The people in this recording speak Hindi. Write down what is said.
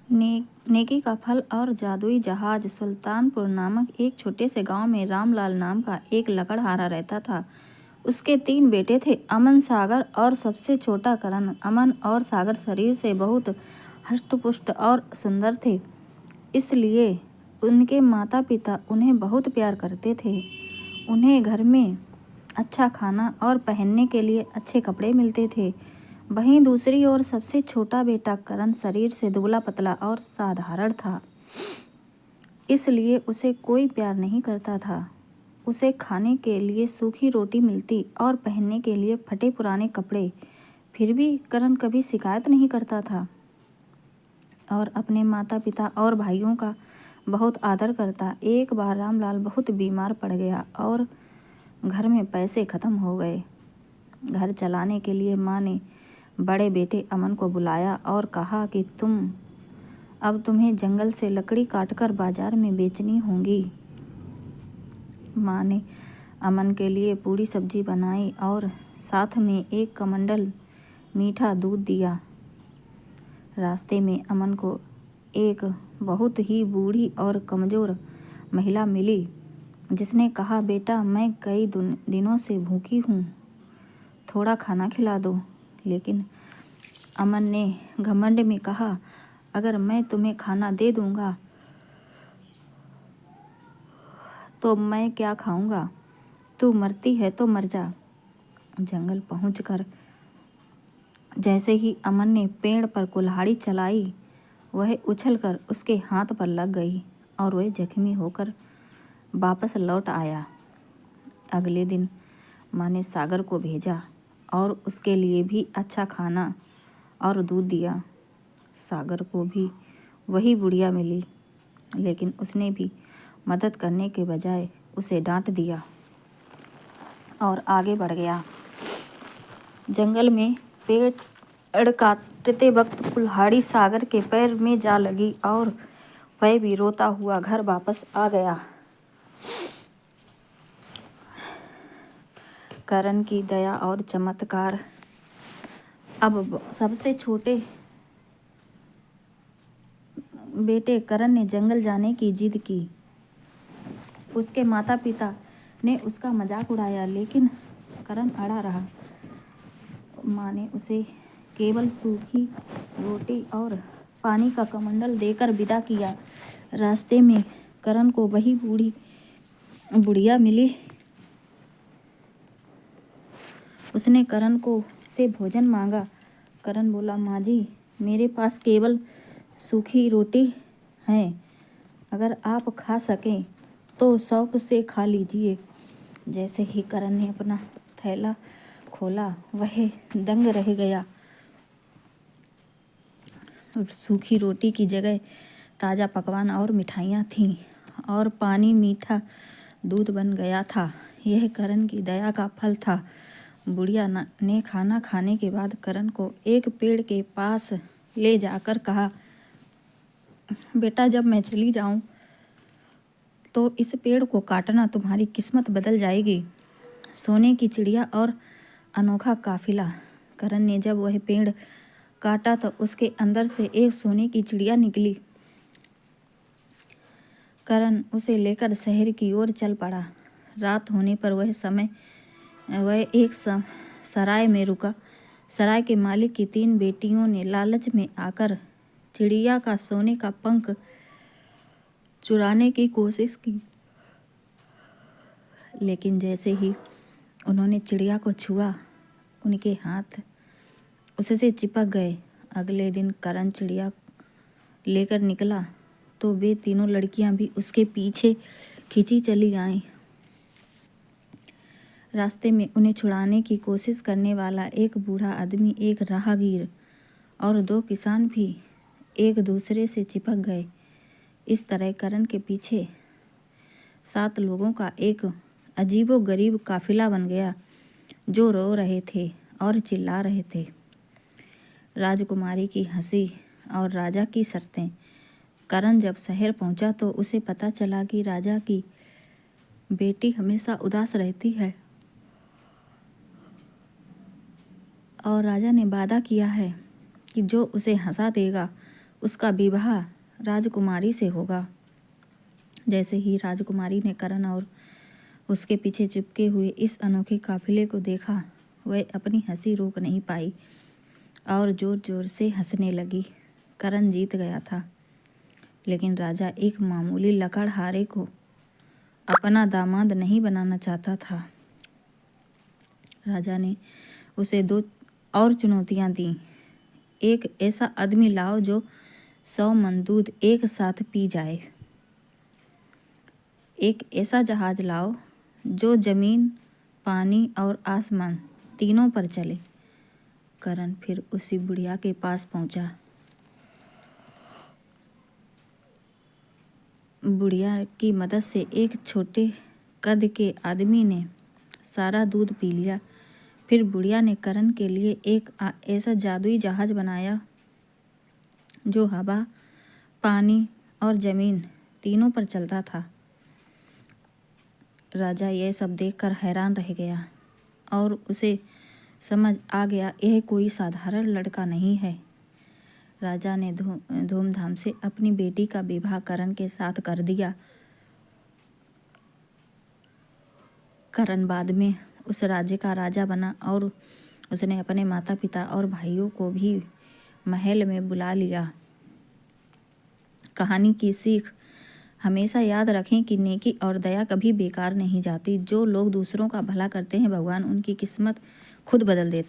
नेकी का फल और जादुई जहाज। सुल्तानपुर नामक एक छोटे से गांव में रामलाल नाम का एक लकड़हारा रहता था। उसके 3 बेटे थे, अमन, सागर और सबसे छोटा करण। अमन और सागर शरीर से बहुत हष्टपुष्ट और सुंदर थे, इसलिए उनके माता पिता उन्हें बहुत प्यार करते थे। उन्हें घर में अच्छा खाना और पहनने के लिए अच्छे कपड़े मिलते थे। वहीं दूसरी ओर सबसे छोटा बेटा करण शरीर से दुबला पतला और साधारण था, इसलिए उसे कोई प्यार नहीं करता था। उसे खाने के लिए सूखी रोटी मिलती और पहनने के लिए फटे पुराने कपड़े, फिर भी करण कभी शिकायत नहीं करता था और अपने माता पिता और भाइयों का बहुत आदर करता। एक बार रामलाल बहुत बीमार पड़ गया और घर में पैसे खत्म हो गए। घर चलाने के लिए माँ ने बड़े बेटे अमन को बुलाया और कहा कि अब तुम्हें जंगल से लकड़ी काटकर बाजार में बेचनी होगी। माँ ने अमन के लिए पूरी सब्जी बनाई और साथ में एक कमंडल मीठा दूध दिया। रास्ते में अमन को एक बहुत ही बूढ़ी और कमज़ोर महिला मिली, जिसने कहा, बेटा, मैं कई दिनों से भूखी हूँ, थोड़ा खाना खिला दो। लेकिन अमन ने घमंड में कहा, अगर मैं तुम्हें खाना दे दूँगा तो मैं क्या खाऊँगा? तू मरती है तो मर जा। जंगल पहुँचकर जैसे ही अमन ने पेड़ पर कुल्हाड़ी चलाई, वह उछलकर उसके हाथ पर लग गई और वह जख्मी होकर वापस लौट आया। अगले दिन माँ ने सागर को भेजा और उसके लिए भी अच्छा खाना और दूध दिया। सागर को भी वही बुढ़िया मिली, लेकिन उसने भी मदद करने के बजाय उसे डांट दिया और आगे बढ़ गया। जंगल में पेड़ काटते वक्त कुल्हाड़ी सागर के पैर में जा लगी और वह भी रोता हुआ घर वापस आ गया। करण की दया और चमत्कार। अब सबसे छोटे बेटे करण ने जंगल जाने की जिद की। उसके माता पिता ने उसका मजाक उड़ाया, लेकिन करण अड़ा रहा। माँ ने उसे केवल सूखी रोटी और पानी का कमंडल देकर विदा किया। रास्ते में करण को वही बुढ़िया मिली। उसने करण से भोजन मांगा। करण बोला, माँ जी, मेरे पास केवल सूखी रोटी है, अगर आप खा सकें तो शौक से खा लीजिए। जैसे ही करण ने अपना थैला खोला, वह दंग रह गया। सूखी रोटी की जगह ताज़ा पकवान और मिठाइयाँ थीं और पानी मीठा दूध बन गया था। यह करण की दया का फल था। बुढ़िया ने खाना खाने के बाद करण को एक पेड़ के पास ले जाकर कहा, बेटा, जब मैं चली जाऊं तो इस पेड़ को काटना, तुम्हारी किस्मत बदल जाएगी। सोने की चिड़िया और अनोखा काफिला। करण ने जब वह पेड़ काटा तो उसके अंदर से एक सोने की चिड़िया निकली। करण उसे लेकर शहर की ओर चल पड़ा। रात होने पर वह एक सराय में रुका। सराय के मालिक की 3 बेटियों ने लालच में आकर चिड़िया का सोने का पंख चुराने की कोशिश की, लेकिन जैसे ही उन्होंने चिड़िया को छुआ, उनके हाथ उससे चिपक गए। अगले दिन करण चिड़िया लेकर निकला तो वे तीनों लड़कियां भी उसके पीछे खींची चली आईं। रास्ते में उन्हें छुड़ाने की कोशिश करने वाला एक बूढ़ा आदमी, एक राहगीर और 2 किसान भी एक दूसरे से चिपक गए। इस तरह करण के पीछे 7 लोगों का एक अजीबोगरीब काफिला बन गया, जो रो रहे थे और चिल्ला रहे थे। राजकुमारी की हंसी और राजा की शर्तें। करण जब शहर पहुंचा तो उसे पता चला कि राजा की बेटी हमेशा उदास रहती है और राजा ने वादा किया है कि जो उसे हंसा देगा उसका विवाह राजकुमारी से होगा। जैसे ही राजकुमारी ने करण और उसके पीछे चिपके हुए इस अनोखे काफिले को देखा, वह अपनी हंसी रोक नहीं पाई और जोर जोर से हंसने लगी। करण जीत गया था, लेकिन राजा एक मामूली लकड़हारे को अपना दामाद नहीं बनाना चाहता था। राजा ने उसे 2 और चुनौतियां दी। एक ऐसा आदमी लाओ जो 100 मन दूध एक साथ पी जाए। एक ऐसा जहाज लाओ जो जमीन, पानी और आसमान तीनों पर चले। करण फिर उसी बुढ़िया के पास पहुंचा। बुढ़िया की मदद से एक छोटे कद के आदमी ने सारा दूध पी लिया। फिर बुढ़िया ने करण के लिए एक ऐसा जादुई जहाज बनाया जो हवा, पानी और जमीन तीनों पर चलता था। राजा यह सब देखकर हैरान रह गया और उसे समझ आ गया यह कोई साधारण लड़का नहीं है। राजा ने धूमधाम से अपनी बेटी का विवाह करण के साथ कर दिया। करण बाद में उस राज्य का राजा बना और उसने अपने माता पिता और भाइयों को भी महल में बुला लिया। कहानी की सीख हमेशा याद रखें कि नेकी और दया कभी बेकार नहीं जाती। जो लोग दूसरों का भला करते हैं, भगवान उनकी किस्मत खुद बदल देते हैं।